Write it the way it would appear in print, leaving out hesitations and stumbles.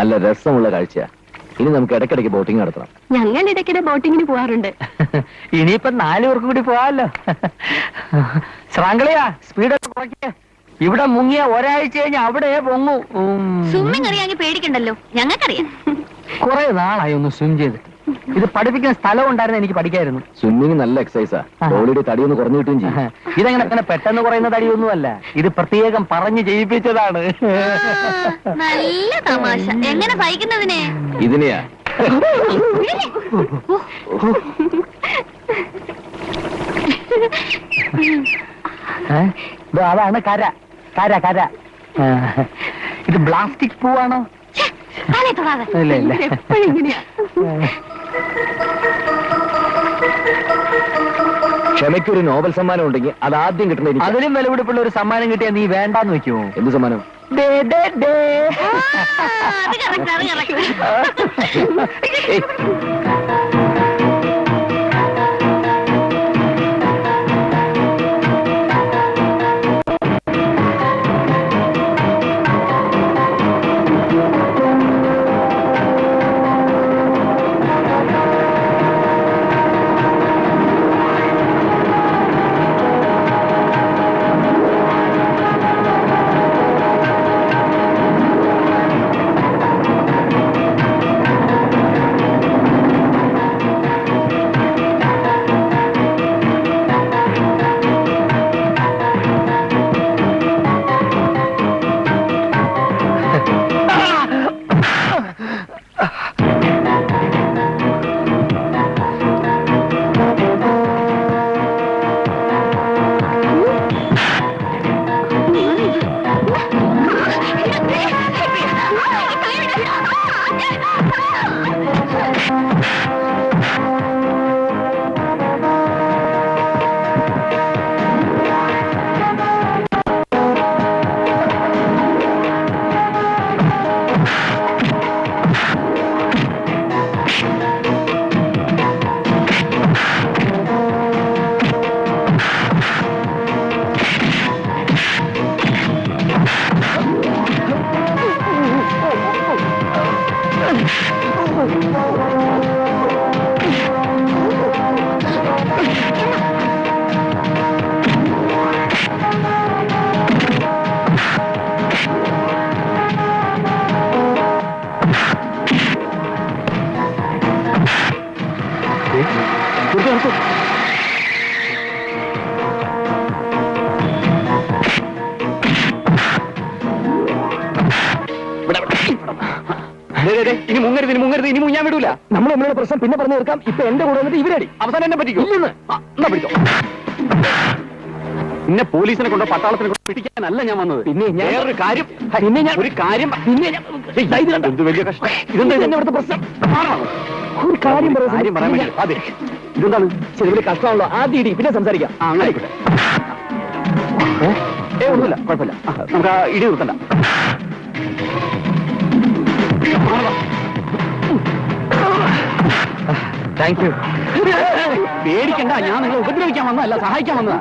നല്ല രസമുള്ള കാഴ്ചയാ. ഇനി നമുക്ക് ഇടയ്ക്കിടയ്ക്ക് ബോട്ടിംഗ് നടത്തണം. ഞങ്ങൾ ഇടയ്ക്കിടെ ബോട്ടിങ്ങിന് പോവാറുണ്ട്. ഇനിയിപ്പൊ 4 പേർക്കും കൂടി പോവാല്ലോ. ശ്രാങ്കളിയാ, സ്പീഡൊക്കെ കുറയ്ക്കേ. ഇവിടെ മുങ്ങിയ ഒരാഴ്ച കഴിഞ്ഞ് അവിടെ പൊങ്ങു. സ്വിമ്മിങ് അറിയാമെങ്കിൽ പേടിക്കണ്ടല്ലോ, ഞങ്ങൾക്കറിയാം. കുറെ നാളായി ഒന്ന് സ്വിം ചെയ്തിട്ട്. ഇത് പഠിപ്പിക്കുന്ന സ്ഥലം ഉണ്ടായിരുന്നു, എനിക്ക് പഠിക്കായിരുന്നു. സ്വിമ്മിങ് നല്ല എക്സസൈസാ. ബോഡിയുടെ തടിയൊന്ന് കുറഞ്ഞു കിട്ടുകയും ചെയ്യും. ഇതങ്ങനെ അങ്ങനെ പെട്ടെന്ന് കുറയുന്ന തടിയൊന്നുമല്ല, ഇത് പ്രത്യേകം പറഞ്ഞു ചെയ്യിപ്പിച്ചതാണ്. നല്ല തമാശ. എങ്ങനെ സഹിക്കുന്നതിനെ? ഇതിനെയാ. അതാണ് കര കര കര. ഇത് പ്ലാസ്റ്റിക് പൂവാണോ? ഇല്ല ഇല്ല. ക്ഷമയ്ക്കൊരു നോബൽ സമ്മാനം ഉണ്ടെങ്കിൽ അത് ആദ്യം കിട്ടുന്ന എനിക്ക്. അതിലും വിലപിടിപ്പുള്ള ഒരു സമ്മാനം കിട്ടിയാൽ നീ വേണ്ടാന്ന് വെക്കുമോ? എന്ത് സമ്മാനം? ഇനി മുങ്ങരുത്, ഇനി മുങ്ങരുത്, ഇനി മുങ്ങാൻ വിടൂല. നമ്മൾ നമ്മളുടെ പ്രശ്നം പിന്നെ പറഞ്ഞു തീർക്കാം. ഇപ്പൊ എന്റെ കൂടെ വന്നിട്ട് ഇവരടി അവസാനം എന്നെ പറ്റിക്കോ? എന്നാ പിടിച്ചോ. പിന്നെ പോലീസിനെ കൊണ്ടോ പട്ടാളത്തിനെ കൊണ്ടോ പിടിക്കാനല്ല ഞാൻ വന്നത്. പിന്നെ ഞാൻ വേറൊരു കാര്യം, പിന്നെ ഞാൻ ഒരു കാര്യം, പിന്നെ എന്ത് വലിയ കഷ്ടം. ഇതെന്താ എന്നെ ഇവിടുത്തെ പ്രശ്നം? ഒരു കാര്യം പറയാൻ വേണ്ടി. അതെ, ഇതെന്താണ്? ശരി, വലിയ കഷ്ടമാണല്ലോ. ആദ്യം ഇടി, പിന്നെ സംസാരിക്കാം. അങ്ങനെ ആയിക്കോട്ടെ. ഒന്നുമില്ല, കുഴപ്പമില്ല. നമുക്ക് ആ ഇടി നിർത്തണ്ട. Thank you. പേടിക്കണ്ട, ഞാൻ നിങ്ങളെ ഉപദ്രവിക്കാൻ വന്നതല്ല, സഹായിക്കാൻ വന്നതാ.